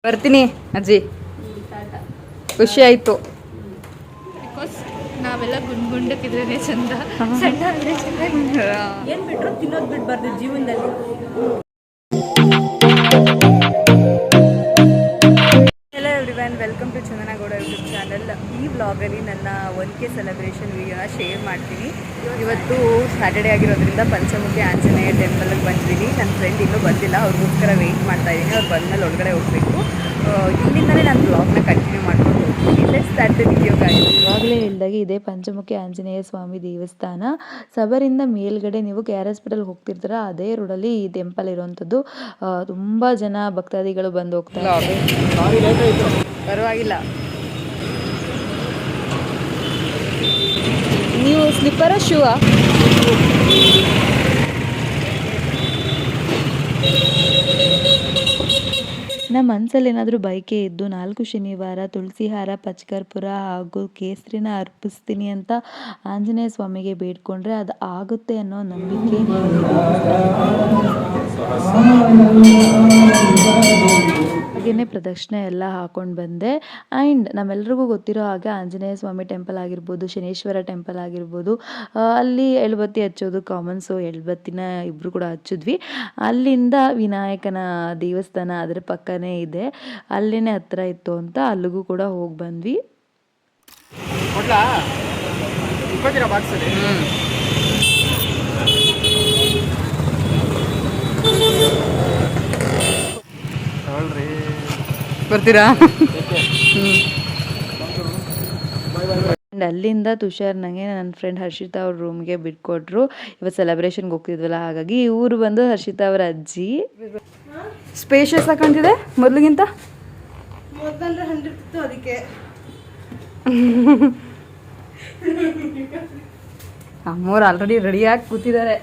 ಬರ್ತೀನಿ ಅಜ್ಜಿ. ಖುಷಿ ಆಯ್ತು. ಬಿಕಾಸ್ ನಾವೆಲ್ಲ ಗುಂಡಕ್ಕಿದ್ರೆ ಚಂದ, ಸಣ್ಣ ಅಂದ್ರೆ ಚಂದ. ಏನ್ ಬಿಟ್ರು ತಿನ್ನೋದು ಬಿಡ್ಬಾರ್ದು ಜೀವನದಲ್ಲಿ. Hello everyone, welcome to Chandana Gowda YouTube channel. ಈ ವ್ಲಾಗಲ್ಲಿ ನನ್ನ 1K ಸೆಲೆಬ್ರೇಷನ್ ವೀಡಿಯೋನ ಶೇರ್ ಮಾಡ್ತೀನಿ. ಇವತ್ತು ಸ್ಯಾಟರ್ಡೇ ಆಗಿರೋದ್ರಿಂದ ಪಂಚಮುಖಿ ಆಂಜನೇಯ ಟೆಂಪಲ್ಗೆ ಬಂದಿದ್ದೀನಿ. ನನ್ನ ಫ್ರೆಂಡ್ ಇನ್ನೂ ಬಂದಿಲ್ಲ, ಅವ್ರಿಗೋಸ್ಕರ ವೆಯ್ಟ್ ಮಾಡ್ತಾ ಇದ್ದೀನಿ. ಅವ್ರು ಬಂದಮೇಲೆ ಒಳಗಡೆ ಹೋಗಬೇಕು. ಇಲ್ಲಿಂದಲೇ ನಾನು ಬ್ಲಾಗ್ನ ಕಂಟಿನ್ಯೂ ಮಾಡ್ಕೊಂಡು ಹೋಗ್ತೀನಿ. Let's start the video guys. ಇವಾಗಲೇ ಹೇಳಿದಾಗೆ ಇದೇ ಪಂಚಮುಖಿ ಆಂಜನೇಯ ಸ್ವಾಮಿ ದೇವಸ್ಥಾನ. ಸಬರಿಂದ ಮೇಲ್ಗಡೆ ನೀವು KR ಹಾಸ್ಪಿಟಲ್ ಹೋಗ್ತಿರ್ತೀರ, ಅದೇ ರೋಡಲ್ಲಿ ಈ ಟೆಂಪಲ್ ಇರುವಂಥದ್ದು. ತುಂಬ ಜನ ಭಕ್ತಾದಿಗಳು ಬಂದು ಹೋಗ್ತಾರೆ. ಪರವಾಗಿಲ್ಲ. ನೀವು ಸ್ಲಿಪ್ಪರ ಶೂವಾ? ನಮ್ಮ ಮನಸ್ಸಲ್ಲಿ ಏನಾದರೂ ಬೈಕೆ ಇದ್ದು 4 ಶನಿವಾರ ತುಳಸಿ ಹಾರ, ಪಚ್ಚಕರ್ಪೂರ ಹಾಗೂ ಕೇಸರಿನ ಅರ್ಪಿಸ್ತೀನಿ ಅಂತ ಆಂಜನೇಯ ಸ್ವಾಮಿಗೆ ಬೇಡ್ಕೊಂಡ್ರೆ ಅದು ಆಗುತ್ತೆ ಅನ್ನೋ ನಂಬಿಕೆ. ಹಾಗೆಯೇ ಪ್ರದಕ್ಷಿಣೆ ಎಲ್ಲ ಹಾಕೊಂಡು ಬಂದೆ. ಆ್ಯಂಡ್ ನಮ್ಮೆಲ್ರಿಗೂ ಗೊತ್ತಿರೋ ಹಾಗೆ ಆಂಜನೇಯ ಸ್ವಾಮಿ ಟೆಂಪಲ್ ಆಗಿರ್ಬೋದು, ಶನೇಶ್ವರ ಟೆಂಪಲ್ ಆಗಿರ್ಬೋದು, ಅಲ್ಲಿ ಎಳ್ಬತ್ತಿ ಹಚ್ಚೋದು ಕಾಮನ್ಸು. ಎಳ್ಬತ್ತಿನ ಇಬ್ಬರು ಕೂಡ ಹಚ್ಚಿದ್ವಿ. ಅಲ್ಲಿಂದ ವಿನಾಯಕನ ದೇವಸ್ಥಾನ ಅದರ ಪಕ್ಕನೇ ಇದೆ, ಅಲ್ಲೇ ಹತ್ರ ಇತ್ತು ಅಂತ ಅಲ್ಲಿಗೂ ಕೂಡ ಹೋಗಿ ಬಂದ್ವಿ. ಬರ್ತೀರಾ? ಅಲ್ಲಿಂದ ತುಷಾರ್ ನನಗೆ ನನ್ನ ಫ್ರೆಂಡ್ ಹರ್ಷಿತಾ ಅವ್ರ ರೂಮ್ಗೆ ಬಿಟ್ಕೊಟ್ರು. ಇವತ್ತು ಸೆಲೆಬ್ರೇಷನ್ಗೆ ಹೋಗ್ತಿದ್ವಲ್ಲ, ಹಾಗಾಗಿ ಇವರು ಬಂದು ಹರ್ಷಿತಾ ಅವರ ಅಜ್ಜಿ. ಸ್ಪೇಷಿಯಸ್ ಆಗಿ ಕಾಣ್ತಿದೆ ಮೊದಲಿಗಿಂತ. ಮೊದಲಂದ್ರೆ 100 ಇತ್ತು, ಅದಕ್ಕೆ ಅಮ್ಮೋರು ಆಲ್ರೆಡಿ ರೆಡಿಯಾಗಿ ಕೂತಿದ್ದಾರೆ.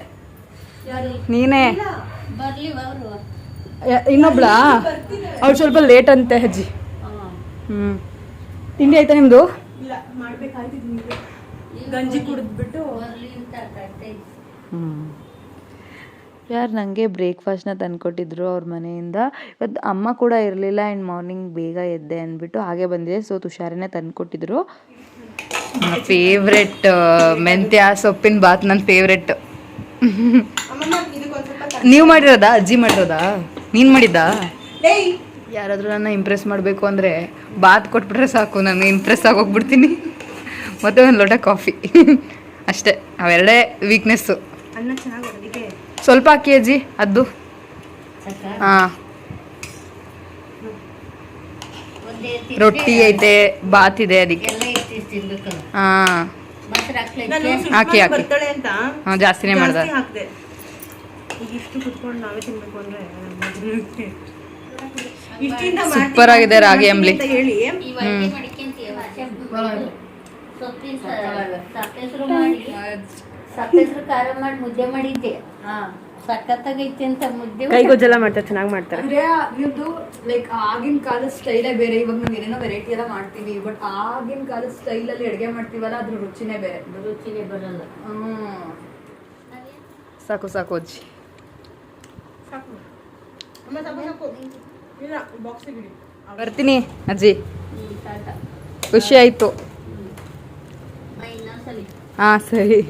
ನೀನೇ ಇನ್ನೊಬ್ಳಾ? ಅವ್ಳು ಸ್ವಲ್ಪ ಲೇಟ್ ಅಂತೆ ಅಜ್ಜಿ. ತಿಂಡಿ ಆಯ್ತಾ ನಿಮ್ದು? ಇಲ್ಲ, ಮಾಡ್ಬೇಕಾಯ್ತು. ಗಂಜಿ ಕುಡಿದ್ಬಿಟ್ಟು ಯಾರು ನನಗೆ ಬ್ರೇಕ್ಫಾಸ್ಟ್ನ ತಂದುಕೊಟ್ಟಿದ್ರು ಅವ್ರ ಮನೆಯಿಂದ. ಇವತ್ತು ಅಮ್ಮ ಕೂಡ ಇರಲಿಲ್ಲ ಆ್ಯಂಡ್ ಮಾರ್ನಿಂಗ್ ಬೇಗ ಎದ್ದೆ ಅಂದ್ಬಿಟ್ಟು ಹಾಗೆ ಬಂದಿದೆ. ಸೊ ತುಷಾರನೇ ತಂದುಕೊಟ್ಟಿದ್ರು. ಫೇವ್ರೆಟ್ ಮೆಂತ್ಯ ಸೊಪ್ಪಿನ ಬಾತ್ ನನ್ನ ಫೇವ್ರೆಟ್. ನೀವು ಮಾಡಿರೋದಾ? ಅಜ್ಜಿ ಮಾಡಿರೋದಾ? ನೀನು ಮಾಡಿದ್ದಾ? ಯಾರಾದರೂ ನನ್ನ ಇಂಪ್ರೆಸ್ ಮಾಡಬೇಕು ಅಂದರೆ ಬಾತ್ ಕೊಟ್ಬಿಟ್ರೆ ಸಾಕು, ನಾನು ಇಂಪ್ರೆಸ್ ಆಗೋಗ್ಬಿಡ್ತೀನಿ. ಮತ್ತು ಒಂದು ಲೋಟ ಕಾಫಿ ಅಷ್ಟೇ. ಅವೆರಡೇ ವೀಕ್ನೆಸ್ಸು. ಅನ್ನ ಚೆನ್ನಾಗಿ ಅದಕ್ಕೆ ಸ್ವಲ್ಪ ಹಾಕಿ ಅಜ್ಜಿ ಅದು. ಹಾಂ, ರೊಟ್ಟಿ ಐತೆ, ಬಾತ್ ಇದೆ, ಅದಕ್ಕೆ ಹಾಂ ಹಾಕಿ ಹಾಕಿ. ಬರ್ತಾಳೆ ಅಂತ ಹಾಂ, ಜಾಸ್ತಿನೇ ಮಾಡ್ದೆ. ಹಾಕಿದೆ. ಈಗ ಇಷ್ಟು ಕುತ್ಕೊಂಡು ನಾವೇ ತಿನ್ಬೇಕು ಅಂದ್ರೆ ಸೂಪರ್ ಆಗಿದೆ ರಾಗಿ ಅಂಬ್ಲಿ. ಹೇಳಿ. ಸಪ್ಪೆಸರು ಖಾರ ಮಾಡಿ ಮುದ್ದೆ ಮಾಡಿದ್ದೆ, ಸಖತ್ತಾಗೈತೆ ಅಂತ. ಮುದ್ದೆ ಕೈಗೊಜ್ಜೆಲ್ಲ ಮಾಡ್ತಾರೆ, ಚೆನ್ನಾಗಿ ಮಾಡ್ತಾರೆ. ಇದು ಲೈಕ್ ಆಗಿನ ಕಾಲದ ಸ್ಟೈಲೇ ಬೇರೆ. ಇವಾಗ ನಾವು ಏನೇನೋ ವೆರೈಟಿ ಎಲ್ಲ ಮಾಡ್ತೀವಿ, ಬಟ್ ಆಗಿನ ಕಾಲದ ಸ್ಟೈಲಲ್ಲಿ ಅಡುಗೆ ಮಾಡ್ತೀವಲ್ಲ, ಅದ್ರ ರುಚಿನೇ ಬೇರೆ. ರುಚಿನೇ ಬರಲ್ಲ. ಸಾಕು ಸಾಕು ಅಜ್ಜಿ. ಬರ್ತೀನಿ ಅಜ್ಜಿ. ಖುಷಿ ಆಯ್ತು. ಹಾಂ ಸರಿ.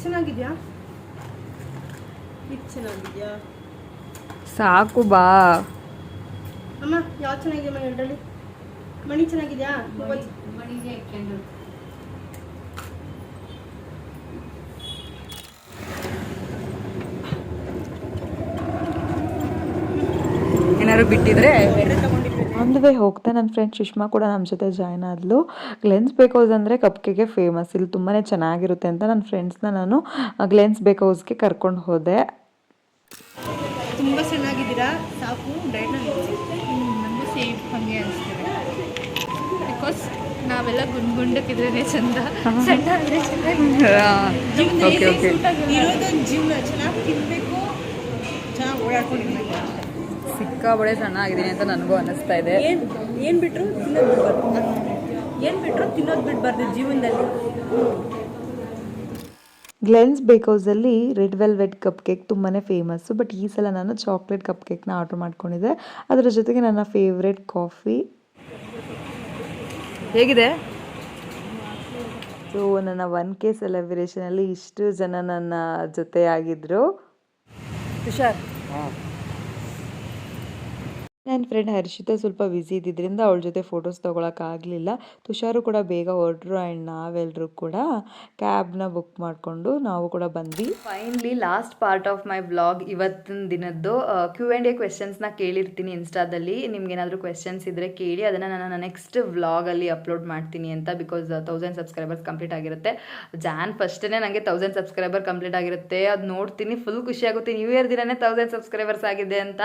ಚೆನ್ನಾಗಿದ್ಯಾ? ಚೆನ್ನಾಗಿದ್ಯಾ? ಸಾಕು ಬಾ. ಅಮ್ಮ ಯಾವ್ದು ಚೆನ್ನಾಗಿದೆ ಮನೆ? ಎರಡರಲ್ಲಿ ಮಣಿ ಚೆನ್ನಾಗಿದ್ಯಾ? ಮಣಿಗೆ ಹಾಕ್ಕೊಂಡು ಏನಾದ್ರು ಬಿಟ್ಟಿದ್ರೆ. ಆನ್ ದ ವೇ ಹೋಗ್ತಾ ನನ್ನ ಫ್ರೆಂಡ್ ಸುಷ್ಮಾ ಕೂಡ ನಮ್ಮ ಜೊತೆ ಜಾಯ್ನ್ ಆದ್ಲು. ಗ್ಲೆನ್ಸ್ ಬೇಕ್ ಹೌಸ್ ಅಂದರೆ ಕಪ್ ಕೇಗೆ ಫೇಮಸ್, ಇಲ್ಲಿ ತುಂಬಾ ಚೆನ್ನಾಗಿರುತ್ತೆ ಅಂತ ನನ್ನ ಫ್ರೆಂಡ್ಸ್ನ ನಾನು ಗ್ಲೆನ್ಸ್ ಬೇಕ್ ಹೌಸ್ಗೆ ಕರ್ಕೊಂಡು ಹೋದೆ. ತುಂಬ ಚೆನ್ನಾಗಿದ್ದೀರಾ, ಸಾಕು ಡೈಟ್ನ ನಮಗೂ ಸೇಫ್ ಹಂಗೆ ಅನಿಸ್ತಿದೆ. ಬಿಕಾಸ್ ನಾವೆಲ್ಲ ಗುಂಡಕ್ಕಿದ್ರೆ ಚಂದ, ಸಣ್ಣ ಅಂದರೆ ಚಂದ. Okay okay. ಇರೋದೊಂದು ಜೀವನ, ಚೆನ್ನಾಗಿ ತಿನ್ನಬೇಕು, ಚೆನ್ನಾಗಿ ಓಡಾಡ್ಕೊಂಡಿರ್ಬೇಕು. ಸಿಕ್ಕಾಬಳೆ ಸಣ್ಣ ಆಗಿದ್ದೀನಿ ಅಂತ ನನಗೂ ಅನ್ನಿಸ್ತಾ ಇದೆ. ಏನು ಬಿಟ್ಟರು ತಿನ್ನೋದು ಬಿಡಬಾರ್ದು ಜೀವನದಲ್ಲಿ. ಗ್ಲೆನ್ಸ್ ಬೇಕೌಸಲ್ಲಿ ರೆಡ್ ವೆಲ್ವೆಟ್ ಕಪ್ ಕೇಕ್ ತುಂಬಾ ಫೇಮಸ್ಸು. ಬಟ್ ಈ ಸಲ ನಾನು ಚಾಕ್ಲೇಟ್ ಕಪ್ ಕೇಕ್ನ ಆರ್ಡ್ರ್ ಮಾಡ್ಕೊಂಡಿದ್ದೆ. ಅದರ ಜೊತೆಗೆ ನನ್ನ ಫೇವ್ರೆಟ್ ಕಾಫಿ. ಹೇಗಿದೆ? ಸೊ ನನ್ನ 1K ಸೆಲೆಬ್ರೇಷನಲ್ಲಿ ಇಷ್ಟು ಜನ ನನ್ನ ಜೊತೆ ಆಗಿದ್ರು. ತುಷಾರ್, ನನ್ನ ಫ್ರೆಂಡ್ ಹರ್ಷಿತಾ ಸ್ವಲ್ಪ ಬ್ಯುಸಿ ಇದ್ದಿದ್ದರಿಂದ ಅವಳ ಜೊತೆ ಫೋಟೋಸ್ ತೊಗೊಳಕ್ಕಾಗಲಿಲ್ಲ. ತುಷಾರು ಕೂಡ ಬೇಗ ಹೊರಟ್ರು ಆ್ಯಂಡ್ ನಾವೆಲ್ಲರೂ ಕೂಡ ಕ್ಯಾಬ್ನ ಬುಕ್ ಮಾಡಿಕೊಂಡು ನಾವು ಕೂಡ ಬಂದ್ವಿ. Finally last part of my vlog ಇವತ್ತಿನ ದಿನದ್ದು Q&A ಕ್ವೆಶನ್ಸ್ನ ಕೇಳಿರ್ತೀನಿ ಇನ್ಸ್ಟಾದಲ್ಲಿ. ನಿಮ್ಗೇನಾದರೂ ಕ್ವೆಶನ್ಸ್ ಇದ್ದರೆ ಕೇಳಿ, ಅದನ್ನು ನಾನು ನೆಕ್ಸ್ಟ್ ವ್ಲಾಗಲ್ಲಿ ಅಪ್ಲೋಡ್ ಮಾಡ್ತೀನಿ ಅಂತ. ಬಿಕಾಸ್ 1000 ಸಬ್ಸ್ಕ್ರೈಬರ್ಸ್ ಕಂಪ್ಲೀಟ್ ಆಗಿರುತ್ತೆ. ಜಾನ್ ಫಸ್ಟೇ ನನಗೆ 1000 ಸಬ್ಸ್ಕ್ರೈಬರ್ ಕಂಪ್ಲೀಟ್ ಆಗಿರುತ್ತೆ. ಅದು ನೋಡ್ತೀನಿ, ಫುಲ್ ಖುಷಿಯಾಗುತ್ತೆ. ನ್ಯೂ ಇಯರ್ ದಿನನೇ 1000 ಸಬ್ಸ್ಕ್ರೈಬರ್ಸ್ ಆಗಿದೆ ಅಂತ.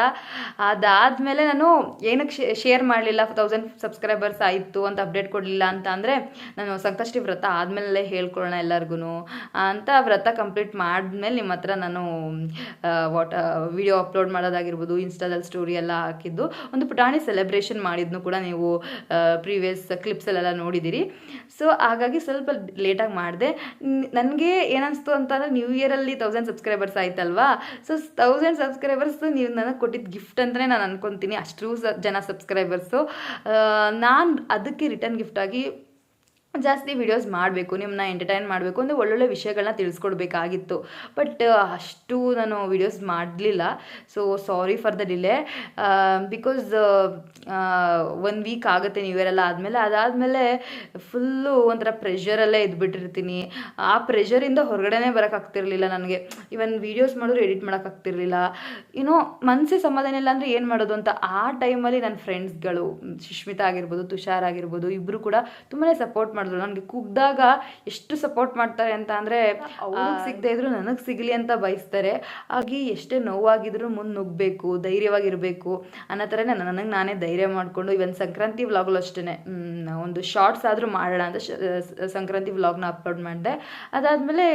ಅದಾದಮೇಲೆ ನಾನು ಏನಕ್ಕೆ ಶೇರ್ ಮಾಡಲಿಲ್ಲ 1000 ಸಬ್ಸ್ಕ್ರೈಬರ್ಸ್ ಆಯಿತು ಅಂತ ಅಪ್ಡೇಟ್ ಕೊಡಲಿಲ್ಲ ಅಂತ ಅಂದರೆ, ನಾನು ಸಂಕಷ್ಟಿ ವ್ರತ ಆದಮೇಲೆ ಹೇಳ್ಕೊಳ್ಳೋಣ ಎಲ್ಲರಿಗೂ ಅಂತ ವ್ರತ ಕಂಪ್ಲೀಟ್ ಮಾಡಿದ್ಮೇಲೆ ನಿಮ್ಮ ಹತ್ರ ನಾನು ವಿಡಿಯೋ ಅಪ್ಲೋಡ್ ಮಾಡೋದಾಗಿರ್ಬೋದು, ಇನ್ಸ್ಟಾದಲ್ಲಿ ಸ್ಟೋರಿ ಎಲ್ಲ ಹಾಕಿದ್ದು. ಒಂದು ಪುಟಾಣಿ ಸೆಲೆಬ್ರೇಷನ್ ಮಾಡಿದ್ನು ಕೂಡ ನೀವು ಪ್ರೀವಿಯಸ್ ಕ್ಲಿಪ್ಸಲ್ಲೆಲ್ಲ ನೋಡಿದ್ದೀರಿ. ಸೊ ಹಾಗಾಗಿ ಸ್ವಲ್ಪ ಲೇಟಾಗಿ ಮಾಡಿದೆ. ನನಗೆ ಏನನ್ನಿಸ್ತು ಅಂತಂದರೆ, ನ್ಯೂ ಇಯರಲ್ಲಿ 1000 ಸಬ್ಸ್ಕ್ರೈಬರ್ಸ್ ಆಯ್ತಲ್ವಾ. ಸೊ 1000 ಸಬ್ಸ್ಕ್ರೈಬರ್ಸ್ ನೀವು ನನಗೆ ಕೊಟ್ಟಿದ್ದು ಗಿಫ್ಟ್ ಅಂತಲೇ ನಾನು ಅನ್ಕೊತೀನಿ. ಅಷ್ಟು ಜನ ಸಬ್ಸ್ಕ್ರೈಬರ್ಸು. ನಾನು ಅದಕ್ಕೆ ರಿಟರ್ನ್ ಗಿಫ್ಟಾಗಿ ಜಾಸ್ತಿ ವಿಡಿಯೋಸ್ ಮಾಡಬೇಕು, ನಿಮ್ಮನ್ನ ಎಂಟರ್ಟೈನ್ ಮಾಡಬೇಕು ಅಂದರೆ ಒಳ್ಳೊಳ್ಳೆ ವಿಷಯಗಳನ್ನ ತಿಳಿಸ್ಕೊಡ್ಬೇಕಾಗಿತ್ತು. ಬಟ್ ಅಷ್ಟು ನಾನು ವಿಡಿಯೋಸ್ ಮಾಡಲಿಲ್ಲ. So sorry for the delay. Because 1 week ಆಗುತ್ತೆ ನ್ಯೂ ಇಯರ್ ಎಲ್ಲ ಆದಮೇಲೆ. ಅದಾದಮೇಲೆ ಫುಲ್ಲು ಒಂಥರ ಪ್ರೆಷರಲ್ಲೇ ಇದ್ಬಿಟ್ಟಿರ್ತೀನಿ. ಆ ಪ್ರೆಷರಿಂದ ಹೊರಗಡೆನೇ ಬರೋಕ್ಕಾಗ್ತಿರ್ಲಿಲ್ಲ ನನಗೆ. ಇವನ್ ವೀಡಿಯೋಸ್ ಮಾಡಿದ್ರು ಎಡಿಟ್ ಮಾಡೋಕ್ಕಾಗ್ತಿರ್ಲಿಲ್ಲ. ಏನೋ ಮನಸ್ಸೇ ಸಮಾಧಾನ ಇಲ್ಲ ಅಂದರೆ ಏನು ಮಾಡೋದು ಅಂತ. ಆ ಟೈಮಲ್ಲಿ ನನ್ನ ಫ್ರೆಂಡ್ಸ್ಗಳು ಸುಷ್ಮಿತಾ ಆಗಿರ್ಬೋದು, ತುಷಾರ್ ಆಗಿರ್ಬೋದು, ಇಬ್ಬರು ಕೂಡ ತುಂಬಾ ಸಪೋರ್ಟ್ ಮಾಡಿದ್ರು. ನನಗೆ ಕುಗ್ದಾಗ ಎಷ್ಟು ಸಪೋರ್ಟ್ ಮಾಡ್ತಾರೆ ಅಂತ ಅಂದರೆ, ಅವ್ರಿಗೆ ಸಿಗದೆ ಇದ್ರು ನನಗೆ ಸಿಗಲಿ ಅಂತ ಬಯಸ್ತಾರೆ. ಹಾಗೆ ಎಷ್ಟೇ ನೋವಾಗಿದ್ರು ಮುಂದೆ ನುಗ್ಗಬೇಕು, ಧೈರ್ಯವಾಗಿರಬೇಕು ಅನ್ನೋ ಥರನೇ ನನಗೆ ನಾನೇ ಧೈರ್ಯ ಮಾಡಿಕೊಂಡು ಇವನ್ ಸಂಕ್ರಾಂತಿ ವ್ಲಾಗಲ್ಲೂ ಅಷ್ಟೇ ಒಂದು ಶಾರ್ಟ್ಸ್ ಆದರೂ ಮಾಡೋಣ ಅಂತ ಸಂಕ್ರಾಂತಿ ವ್ಲಾಗ್ನ ಅಪ್ಲೋಡ್ ಮಾಡಿದೆ. ಅದಾದಮೇಲೆ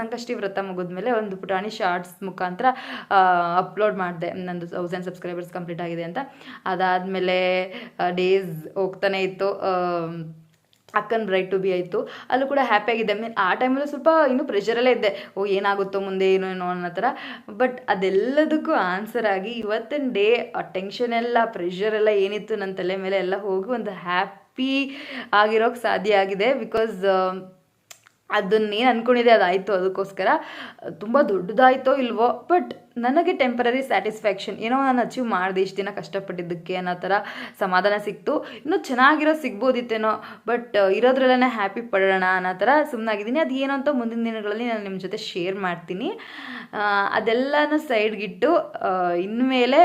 ಸಂಕಷ್ಟಿ ವ್ರತ ಮುಗಿದ್ಮೇಲೆ ಒಂದು ಪುಟಾಣಿ ಶಾರ್ಟ್ಸ್ ಮುಖಾಂತರ ಅಪ್ಲೋಡ್ ಮಾಡಿದೆ, ನಂದು 1000 ಸಬ್ಸ್ಕ್ರೈಬರ್ಸ್ ಕಂಪ್ಲೀಟ್ ಆಗಿದೆ ಅಂತ. ಅದಾದಮೇಲೆ ಡೇಸ್ ಹೋಗ್ತಾನೆ ಇತ್ತು. ಅಕ್ಕನ ಬ್ರೈಡ್ ಟು ಬಿ ಆಯಿತು, ಅಲ್ಲೂ ಕೂಡ ಹ್ಯಾಪಿಯಾಗಿದ್ದೆ. ಆ ಟೈಮಲ್ಲೂ ಸ್ವಲ್ಪ ಇನ್ನೂ ಪ್ರೆಷರಲ್ಲೇ ಇದ್ದೆ, ಏನಾಗುತ್ತೋ ಮುಂದೆ ಏನೋ ಅನ್ನೋ ಥರ. ಬಟ್ ಅದೆಲ್ಲದಕ್ಕೂ ಆನ್ಸರ್ ಆಗಿ ಇವತ್ತಿನ ಡೇ ಆ ಟೆನ್ಷನ್ ಎಲ್ಲ, ಪ್ರೆಷರ್ ಎಲ್ಲ ಏನಿತ್ತು ನನ್ನ ತಲೆ ಮೇಲೆ ಎಲ್ಲ ಹೋಗಿ ಒಂದು ಹ್ಯಾಪಿ ಆಗಿರೋಕ್ಕೆ ಸಾಧ್ಯ ಆಗಿದೆ. ಬಿಕಾಸ್ ಅದನ್ನೇನು ಅಂದ್ಕೊಂಡಿದ್ದೆ ಅದಾಯಿತು. ಅದಕ್ಕೋಸ್ಕರ ತುಂಬ ದೊಡ್ಡದಾಯಿತೋ ಇಲ್ವೋ, ಬಟ್ ನನಗೆ ಟೆಂಪರರಿ ಸ್ಯಾಟಿಸ್ಫ್ಯಾಕ್ಷನ್, ಏನೋ ನಾನು ಅಚೀವ್ ಮಾಡಿದೆ ಇಷ್ಟು ದಿನ ಕಷ್ಟಪಟ್ಟಿದ್ದಕ್ಕೆ ಅನ್ನೋ ಥರ ಸಮಾಧಾನ ಸಿಕ್ತು. ಇನ್ನೂ ಚೆನ್ನಾಗಿರೋ ಸಿಗ್ಬೋದಿತ್ತೇನೋ, ಬಟ್ ಇರೋದ್ರಲ್ಲೇ ಹ್ಯಾಪಿ ಪಡೋಣ ಅನ್ನೋ ಥರ ಸುಮ್ಮನಾಗಿದ್ದೀನಿ. ಅದು ಏನು ಅಂತ ಮುಂದಿನ ದಿನಗಳಲ್ಲಿ ನಾನು ನಿಮ್ಮ ಜೊತೆ ಶೇರ್ ಮಾಡ್ತೀನಿ. ಅದೆಲ್ಲನೂ ಸೈಡ್ಗಿಟ್ಟು ಇನ್ಮೇಲೆ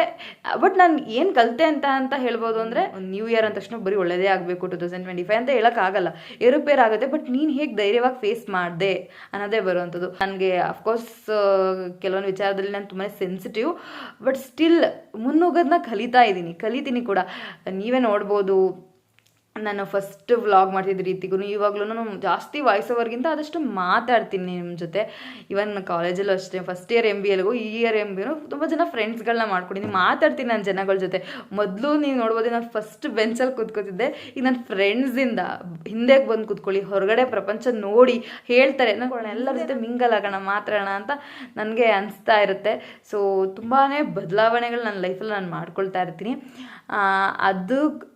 ಬಟ್ ನಾನು ಏನು ಕಲಿತೆ ಅಂತ ಹೇಳ್ಬೋದು ಅಂದರೆ, ನ್ಯೂ ಇಯರ್ ಅಂದ ತಕ್ಷಣ ಬರೀ ಒಳ್ಳೆಯದೇ ಆಗಬೇಕು 2025 ಅಂತ ಹೇಳೋಕ್ಕಾಗಲ್ಲ, ಏರುಪೇರು ಆಗುತ್ತೆ. ಬಟ್ ನೀನು ಹೇಗೆ ಧೈರ್ಯವಾಗಿ ಫೇಸ್ ಮಾಡಿದೆ ಅನ್ನೋದೇ ಬರುವಂಥದ್ದು. ನನಗೆ ಅಫ್ಕೋರ್ಸ್ ಕೆಲವೊಂದು ವಿಚಾರದಲ್ಲಿ ನಾನು ತುಂಬಾ ಸೆನ್ಸಿಟಿವ್, ಬಟ್ ಸ್ಟಿಲ್ ಮುನ್ನುಗ್ಗೋದನ್ನ ಕಲಿತೀನಿ ಕೂಡ. ನೀವೇ ನೋಡ್ಬೋದು, ನಾನು ಫಸ್ಟ್ ವ್ಲಾಗ್ ಮಾಡ್ತಿದ್ದ ರೀತಿಗೂ ಇವಾಗ್ಲೂ ಜಾಸ್ತಿ ವಾಯ್ಸ್ ಓವರ್ಗಿಂತ ಆದಷ್ಟು ಮಾತಾಡ್ತೀನಿ ನಿಮ್ಮ ಜೊತೆ. ಇವನ್ ಕಾಲೇಜಲ್ಲೂ ಅಷ್ಟೇ, ಫಸ್ಟ್ ಇಯರ್ MBAಗೂ ಈ ಇಯರ್ MBAನೂ ತುಂಬ ಜನ ಫ್ರೆಂಡ್ಸ್ಗಳನ್ನ ಮಾಡ್ಕೊಂಡಿದ್ದೀನಿ, ಮಾತಾಡ್ತೀನಿ ನಾನು ಜನಗಳ ಜೊತೆ. ಮೊದಲು ನೀವು ನೋಡ್ಬೋದು, ನಾನು ಫಸ್ಟ್ ಬೆಂಚಲ್ಲಿ ಕೂತ್ಕೋತಿದ್ದೆ. ಈಗ ನನ್ನ ಫ್ರೆಂಡ್ಸಿಂದ ಹಿಂದೆಗೆ ಬಂದು ಕೂತ್ಕೊಳ್ಳಿ, ಹೊರಗಡೆ ಪ್ರಪಂಚ ನೋಡಿ ಹೇಳ್ತಾರೆ, ನಾನು ಎಲ್ಲರ ಜೊತೆ ಮಿಂಗಲ್ ಆಗೋಣ, ಮಾತಾಡೋಣ ಅಂತ ನನಗೆ ಅನಿಸ್ತಾ ಇರುತ್ತೆ. ಸೊ ತುಂಬಾ ಬದಲಾವಣೆಗಳು ನನ್ನ ಲೈಫಲ್ಲಿ ನಾನು ಮಾಡ್ಕೊಳ್ತಾ ಇರ್ತೀನಿ.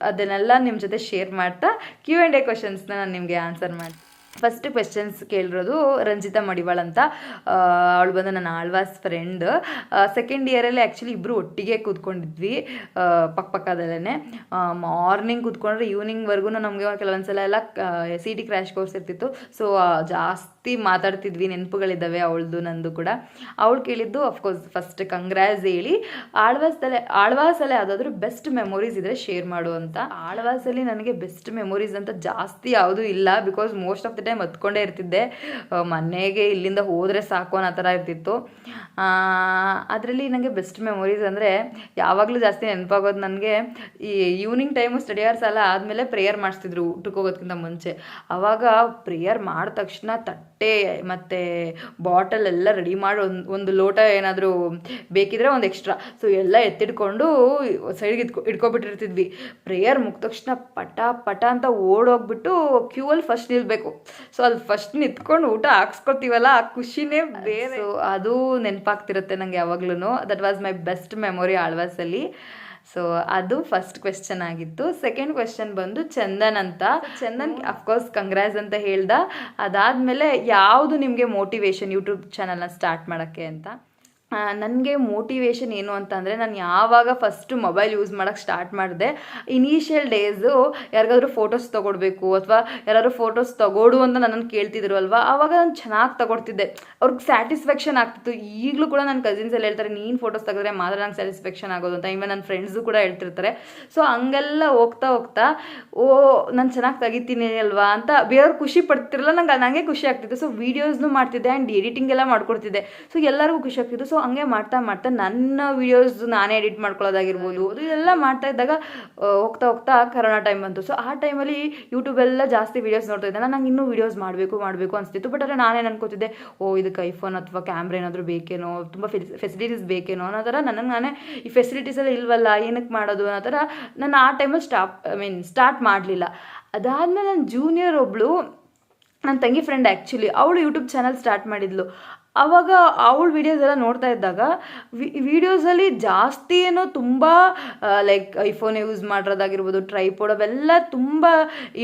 ಅದನ್ನೆಲ್ಲ ನಿಮ್ಮ ಜೊತೆ ಶೇರ್ ಮಾಡ್ತಾ Q&A ಕ್ವೆಶನ್ಸ್ನ ನಾನು ನಿಮಗೆ ಆನ್ಸರ್ ಮಾಡ್ತೀನಿ. ಫಸ್ಟ್ ಕ್ವೆಶನ್ಸ್ ಕೇಳಿರೋದು ರಂಜಿತಾ ಮಡಿವಾಳ್ ಅಂತ. ಅವಳು ಬಂದು ನನ್ನ ಆಳ್ವಾಸ್ ಫ್ರೆಂಡ್. ಸೆಕೆಂಡ್ ಇಯರಲ್ಲಿ ಆ್ಯಕ್ಚುಲಿ ಇಬ್ಬರು ಒಟ್ಟಿಗೆ ಕೂತ್ಕೊಂಡಿದ್ವಿ, ಪಕ್ಕದಲ್ಲೇ. ಮಾರ್ನಿಂಗ್ ಕೂತ್ಕೊಂಡ್ರೆ ಈವ್ನಿಂಗ್ವರೆಗೂ ನಮಗೆ ಕೆಲವೊಂದು ಸಲ ಎಲ್ಲ CT ಕ್ರ್ಯಾಶ್ ಕೋರ್ಸ್ ಇರ್ತಿತ್ತು. ಸೊ ಜಾಸ್ತಿ ಮಾತಾಡ್ತಿದ್ವಿ, ನೆನಪುಗಳಿದ್ದಾವೆ ಅವಳದು ನಂದು ಕೂಡ. ಅವಳು ಕೇಳಿದ್ದು ಅಫ್ಕೋರ್ಸ್ ಫಸ್ಟ್ ಕಂಗ್ರ್ಯಾಸ್ ಹೇಳಿ, ಆಳ್ವಾಸಲ್ಲಿ ಯಾವುದಾದ್ರೂ ಬೆಸ್ಟ್ ಮೆಮೊರೀಸ್ ಇದ್ದರೆ ಶೇರ್ ಮಾಡು ಅಂತ. ಆಳ್ವಾಸಲ್ಲಿ ನನಗೆ ಬೆಸ್ಟ್ ಮೆಮೊರೀಸ್ ಅಂತ ಜಾಸ್ತಿ ಯಾವುದೂ ಇಲ್ಲ, because most of the time ಹತ್ಕೊಂಡೇ ಇರ್ತಿದ್ದೆ. ಮನೆಗೆ ಇಲ್ಲಿಂದ ಹೋದರೆ ಸಾಕು ಅನ್ನೋ ಥರ ಇರ್ತಿತ್ತು. ಅದರಲ್ಲಿ ನನಗೆ ಬೆಸ್ಟ್ ಮೆಮೊರೀಸ್ ಅಂದರೆ ಯಾವಾಗಲೂ ಜಾಸ್ತಿ ನೆನಪಾಗೋದು ನನಗೆ ಈ ಈವ್ನಿಂಗ್ ಟೈಮು ಸ್ಟಡಿ ಅವರ್ಸ್ ಎಲ್ಲ ಆದಮೇಲೆ ಪ್ರೇಯರ್ ಮಾಡಿಸ್ತಿದ್ರು ಊಟಕ್ಕೆ ಹೋಗೋದಕ್ಕಿಂತ ಮುಂಚೆ. ಆವಾಗ ಪ್ರೇಯರ್ ಮಾಡಿದ ತಕ್ಷಣ ತಟ್ಟೆ ಮತ್ತು ಬಾಟಲ್ ಎಲ್ಲ ರೆಡಿ ಮಾಡಿ ಒಂದು ಲೋಟ ಏನಾದರೂ ಬೇಕಿದ್ರೆ ಒಂದು ಎಕ್ಸ್ಟ್ರಾ, ಸೊ ಎಲ್ಲ ಎತ್ತಿಡ್ಕೊಂಡು ಸೈಡ್ಗೆ ಇಟ್ಕೊಬಿಟ್ಟಿರ್ತಿದ್ವಿ. ಪ್ರೇಯರ್ ಮುಗಿದ ತಕ್ಷಣ ಪಟ ಪಟ ಅಂತ ಓಡೋಗ್ಬಿಟ್ಟು ಕ್ಯೂವಲ್ಲಿ ಫಸ್ಟ್ ನಿಲ್ಬೇಕು. ಸೊ ಅಲ್ಲಿ ಫಸ್ಟ್ ನಿಂತ್ಕೊಂಡು ಊಟ ಹಾಕ್ಸ್ಕೊತೀವಲ್ಲ, ಆ ಖುಷಿನೇ ಬೇರೆ. ಸೊ ಅದು ನೆನಪಾಗ್ತಿರುತ್ತೆ ನಂಗೆ ಯಾವಾಗ್ಲೂ. That was my best memory ಆಳ್ವಾಸಲ್ಲಿ. ಸೊ ಅದು ಫಸ್ಟ್ ಕ್ವೆಶ್ಚನ್ ಆಗಿತ್ತು. ಸೆಕೆಂಡ್ ಕ್ವೆಶ್ಚನ್ ಬಂದು ಚಂದನ್ ಅಂತ. ಚಂದನ್ ಅಫ್ಕೋರ್ಸ್ ಕಂಗ್ರಾಸ್ ಅಂತ ಹೇಳ್ದ. ಅದಾದಮೇಲೆ ಯಾವುದು ನಿಮಗೆ ಮೋಟಿವೇಶನ್ ಯೂಟ್ಯೂಬ್ ಚಾನಲ್ನ ಸ್ಟಾರ್ಟ್ ಮಾಡೋಕ್ಕೆ ಅಂತ. ನನಗೆ ಮೋಟಿವೇಶನ್ ಏನು ಅಂತಂದರೆ, ನಾನು ಯಾವಾಗ ಫಸ್ಟು ಮೊಬೈಲ್ ಯೂಸ್ ಮಾಡೋಕ್ಕೆ ಸ್ಟಾರ್ಟ್ ಮಾಡಿದೆ, ಇನಿಷಿಯಲ್ ಡೇಸು ಯಾರಿಗಾದ್ರೂ ಫೋಟೋಸ್ ತೊಗೊಡ್ಬೇಕು ಅಥವಾ ಯಾರಾದ್ರೂ ಫೋಟೋಸ್ ತೊಗೊಡು ಅಂತ ನನ್ನನ್ನು ಕೇಳ್ತಿದ್ರು ಅಲ್ವಾ, ಆವಾಗ ನಾನು ಚೆನ್ನಾಗಿ ತೊಗೊಡ್ತಿದ್ದೆ. ಅವ್ರಿಗೆ ಸ್ಯಾಟಿಸ್ಫ್ಯಾಕ್ಷನ್ ಆಗ್ತಿತ್ತು. ಈಗಲೂ ಕೂಡ ನನ್ನ ಕಸಿನ್ಸ್ ಎಲ್ಲ ಹೇಳ್ತಾರೆ, ನೀನು ಫೋಟೋಸ್ ತೆಗೆದ್ರೆ ಮಾತ್ರ ನಂಗೆ ಸ್ಯಾಟಿಸ್ಫ್ಯಾಕ್ಷನ್ ಆಗೋದು ಅಂತ. ಇವನ್ ನನ್ನ ಫ್ರೆಂಡ್ಸು ಕೂಡ ಹೇಳ್ತಿರ್ತಾರೆ. ಸೊ ಹಂಗೆಲ್ಲ ಹೋಗ್ತಾ ಹೋಗ್ತಾ ನಾನು ಚೆನ್ನಾಗಿ ತೆಗಿತೀನಿ ಅಲ್ವಾ ಅಂತ ಬೇರೆಯವ್ರು ಖುಷಿ ಪಡ್ತಿರಲ್ಲ, ನನಗೆ ಖುಷಿ ಆಗ್ತಿತ್ತು. ಸೊ ವೀಡಿಯೋಸ್ನು ಮಾಡ್ತಿದ್ದೆ ಆ್ಯಂಡ್ ಎಡಿಟಿಂಗ್ ಎಲ್ಲ ಮಾಡ್ಕೊಡ್ತಿದ್ದೆ. ಸೊ ಎಲ್ಲರಿಗೂ ಖುಷಿ ಆಗ್ತಿತ್ತು. ಸೊ ಹಂಗೆ ಮಾಡ್ತಾ ಮಾಡ್ತಾ ನನ್ನ ವೀಡಿಯೋಸ್ ನಾನೇ ಎಡಿಟ್ ಮಾಡ್ಕೊಳ್ಳೋದಾಗಿರ್ಬೋದು, ಅದು ಎಲ್ಲ ಮಾಡ್ತಾ ಇದ್ದಾಗ ಹೋಗ್ತಾ ಹೋಗ್ತಾ ಕರೋನಾ ಟೈಮ್ ಬಂತು. ಸೊ ಆ ಟೈಮಲ್ಲಿ ಯೂಟ್ಯೂಬೆಲ್ಲ ಜಾಸ್ತಿ ವೀಡಿಯೋಸ್ ನೋಡ್ತಾ ಇದ್ದೆ. ನಂಗೆ ಇನ್ನೂ ವೀಡಿಯೋಸ್ ಮಾಡಬೇಕು ಅನಿಸ್ತಿತ್ತು. ಬಟ್ ಆದರೆ ನಾನೇನು ಅನ್ಕೋತಿದ್ದೆ, ಇದಕ್ಕೆ ಐಫೋನ್ ಅಥವಾ ಕ್ಯಾಮ್ರಾ ಏನಾದರೂ ಬೇಕೇನೋ, ತುಂಬ ಫೆಸಿಲಿಟೀಸ್ ಬೇಕೇನೋ ಅನ್ನೋ ಥರ ನಾನೇ ಈ ಫೆಸಿಲಿಟೀಸ್ ಎಲ್ಲ ಇಲ್ವಲ್ಲ, ಏನಕ್ಕೆ ಮಾಡೋದು ಅನ್ನೋ ಥರ ನಾನು ಆ ಟೈಮಲ್ಲಿ ಸ್ಟಾರ್ಟ್ ಮಾಡಲಿಲ್ಲ. ಅದಾದಮೇಲೆ ನನ್ನ ಜೂನಿಯರ್ ಒಬ್ಬಳು, ನನ್ನ ತಂಗಿ ಫ್ರೆಂಡ್ ಆ್ಯಕ್ಚುಲಿ, ಅವಳು ಯೂಟ್ಯೂಬ್ ಚಾನಲ್ ಸ್ಟಾರ್ಟ್ ಮಾಡಿದ್ಲು. ಆವಾಗ ಅವಳ ವೀಡಿಯೋಸ್ ಎಲ್ಲ ನೋಡ್ತಾ ಇದ್ದಾಗ ವೀಡಿಯೋಸಲ್ಲಿ ಜಾಸ್ತಿ ಏನೋ ತುಂಬ ಲೈಕ್ ಐಫೋನ್ ಯೂಸ್ ಮಾಡಿರೋದಾಗಿರ್ಬೋದು, ಟ್ರೈಪೋಡ್ ಅವೆಲ್ಲ ತುಂಬ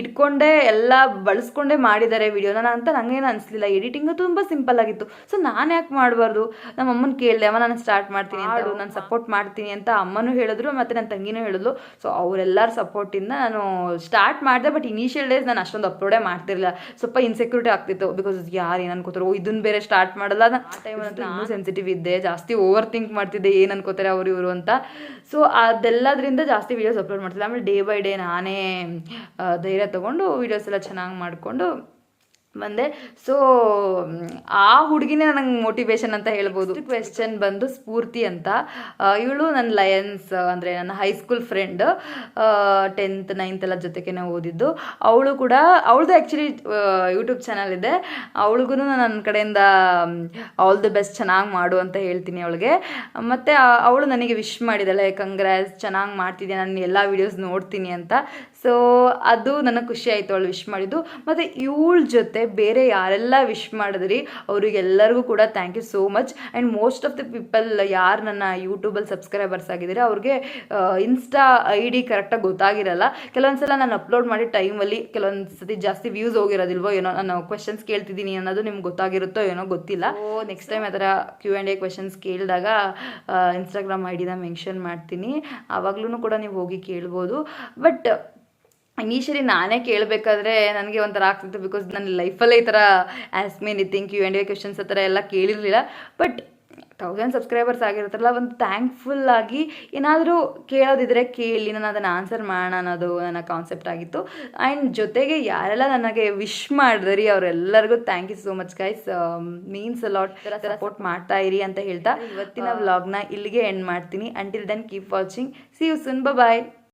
ಇಟ್ಕೊಂಡೇ ಎಲ್ಲ ಬಳಸ್ಕೊಂಡೇ ಮಾಡಿದ್ದಾರೆ ವೀಡಿಯೋನ ಅಂತ ನನಗೇನು ಅನಿಸ್ಲಿಲ್ಲ. ಎಡಿಟಿಂಗು ತುಂಬ ಸಿಂಪಲ್ ಆಗಿತ್ತು. ಸೊ ನಾನು ಯಾಕೆ ಮಾಡಬಾರ್ದು? ನಮ್ಮ ಅಮ್ಮನ ಕೇಳಿದೆ, ಅಮ್ಮ ನಾನು ಸ್ಟಾರ್ಟ್ ಮಾಡ್ತೀನಿ ಅಂತ, ನಾನು ಸಪೋರ್ಟ್ ಮಾಡ್ತೀನಿ ಅಂತ ಅಮ್ಮನೂ ಹೇಳಿದ್ರು ಮತ್ತು ನನ್ನ ತಂಗಿನೂ ಹೇಳಿದ್ಲು. ಸೊ ಅವರೆಲ್ಲರ ಸಪೋರ್ಟಿಂದ ನಾನು ಸ್ಟಾರ್ಟ್ ಮಾಡಿದೆ. ಬಟ್ ಇನಿಷಿಯಲ್ ಡೇಸ್ ನಾನು ಅಷ್ಟೊಂದು ಅಪ್ಲೋಡೇ ಮಾಡ್ತಿರಲಿಲ್ಲ. ಸ್ವಲ್ಪ ಇನ್ಸೆಕ್ಯೂರಿಟಿ ಆಗ್ತಿತ್ತು. ಬಿಕಾಸ್ ಯಾರು ಏನು ಅನ್ಕೋತಾರೆ, ಇದನ್ನು ಬೇರೆ ಸ್ಟಾರ್ಟ್ ಮಾಡೋದು. ಆ ಟೈಮಲ್ಲಿ ನಾನು ಸೆನ್ಸಿಟಿವ್ ಇದ್ದೆ, ಜಾಸ್ತಿ ಓವರ್ ಥಿಂಕ್ ಮಾಡ್ತಿದ್ದೆ, ಏನು ಅನ್ಕೋತಾರೆ ಅವರು ಇವರು ಅಂತ. ಸೊ ಅದೆಲ್ಲದರಿಂದ ಜಾಸ್ತಿ ವೀಡಿಯೋಸ್ ಅಪ್ಲೋಡ್ ಮಾಡ್ತಿದ್ದೆ. ಆಮೇಲೆ ಡೇ ಬೈ ಡೇ ನಾನೇ ಧೈರ್ಯ ತೊಗೊಂಡು ವೀಡಿಯೋಸ್ ಎಲ್ಲ ಚೆನ್ನಾಗಿ ಮಾಡಿಕೊಂಡು ಬಂದೆ. ಸೊ ಆ ಹುಡುಗಿನೇ ನನಗೆ ಮೋಟಿವೇಶನ್ ಅಂತ ಹೇಳ್ಬೋದು. ಕ್ವೆಶ್ಚನ್ ಬಂದು ಸ್ಫೂರ್ತಿ ಅಂತ. ಇವಳು ನನ್ನ ಲಯನ್ಸ್ ಅಂದರೆ ನನ್ನ ಹೈಸ್ಕೂಲ್ ಫ್ರೆಂಡ್, 10th 9th ಎಲ್ಲ ಜೊತೆಗೇ ಓದಿದ್ದು. ಅವಳು ಕೂಡ, ಅವಳದು ಆ್ಯಕ್ಚುಲಿ ಯೂಟ್ಯೂಬ್ ಚಾನಲ್ ಇದೆ. ಅವಳಿಗೂ ನನ್ನ ಕಡೆಯಿಂದ ಆಲ್ ದಿ ಬೆಸ್ಟ್, ಚೆನ್ನಾಗಿ ಮಾಡು ಅಂತ ಹೇಳ್ತೀನಿ ಅವಳಿಗೆ. ಮತ್ತು ಅವಳು ನನಗೆ ವಿಶ್ ಮಾಡಿದ್ದಾಳೆ, ಕಂಗ್ರಾಸ್, ಚೆನ್ನಾಗಿ ಮಾಡ್ತಿದ್ದೆ, ನಾನು ಎಲ್ಲ ವೀಡಿಯೋಸ್ ನೋಡ್ತೀನಿ ಅಂತ. ಸೊ ಅದು ನನಗೆ ಖುಷಿ ಆಯಿತು ಅವಳು ವಿಶ್ ಮಾಡಿದ್ದು. ಮತ್ತು ಇವಳ ಜೊತೆ ಬೇರೆ ಯಾರೆಲ್ಲ ವಿಶ್ ಮಾಡಿದ್ರಿ ಅವರಿಗೆಲ್ಲರಿಗೂ ಕೂಡ thank you so much. And most of the people ಯಾರು ನನ್ನ ಯೂಟ್ಯೂಬಲ್ಲಿ ಸಬ್ಸ್ಕ್ರೈಬರ್ಸ್ ಆಗಿದ್ದಾರೆ ಅವ್ರಿಗೆ ಇನ್ಸ್ಟಾ ID ಕರೆಕ್ಟಾಗಿ ಗೊತ್ತಾಗಿರಲ್ಲ. ಕೆಲವೊಂದು ಸಲ ನಾನು ಅಪ್ಲೋಡ್ ಮಾಡಿ ಟೈಮಲ್ಲಿ ಕೆಲವೊಂದು ಸತಿ ಜಾಸ್ತಿ ವ್ಯೂಸ್ ಹೋಗಿರೋದಿಲ್ವೋ ಏನೋ, ನಾನು ಕ್ವೆಶನ್ಸ್ ಕೇಳ್ತಿದ್ದೀನಿ ಅನ್ನೋದು ನಿಮ್ಗೆ ಗೊತ್ತಾಗಿರುತ್ತೋ ಏನೋ ಗೊತ್ತಿಲ್ಲ. ನೆಕ್ಸ್ಟ್ ಟೈಮ್ ಆ ಥರ Q&A ಕ್ವೆಶನ್ಸ್ ಕೇಳಿದಾಗ ಇನ್ಸ್ಟಾಗ್ರಾಮ್ ID ಮೆನ್ಷನ್ ಮಾಡ್ತೀನಿ, ಆವಾಗ್ಲೂ ಕೂಡ ನೀವು ಹೋಗಿ ಕೇಳ್ಬೋದು. ಬಟ್ ಇನಿಷಿಯಲಿ ನಾನೇ ಕೇಳಬೇಕಾದ್ರೆ ನನಗೆ ಒಂಥರ ಆಗ್ತಿತ್ತು. ಬಿಕಾಸ್ ನನ್ನ ಲೈಫಲ್ಲೇ ಈ ಥರ ask me anything Q&A questions ಆ ಥರ ಎಲ್ಲ ಕೇಳಿರಲಿಲ್ಲ. ಬಟ್ 1000 ಸಬ್ಸ್ಕ್ರೈಬರ್ಸ್ ಆಗಿರುತ್ತಲ್ಲ, ಒಂದು ಥ್ಯಾಂಕ್ಫುಲ್ ಆಗಿ ಏನಾದರೂ ಕೇಳೋದಿದ್ರೆ ಕೇಳಿ, ನಾನು ಅದನ್ನು ಆನ್ಸರ್ ಮಾಡೋಣ ಅನ್ನೋದು ನನ್ನ ಕಾನ್ಸೆಪ್ಟ್ ಆಗಿತ್ತು. ಆ್ಯಂಡ್ ಜೊತೆಗೆ ಯಾರೆಲ್ಲ ನನಗೆ ವಿಶ್ ಮಾಡಿದ್ರಿ ಅವರೆಲ್ಲರಿಗೂ thank you so much guys, means a lot. Support ಮಾಡ್ತಾ ಇರಿ ಅಂತ ಹೇಳ್ತಾ ಇವತ್ತಿನ ವ್ಲಾಗ್ನ ಇಲ್ಲಿಗೆ ಎಂಡ್ ಮಾಡ್ತೀನಿ. Until then keep watching, see you soon, bye.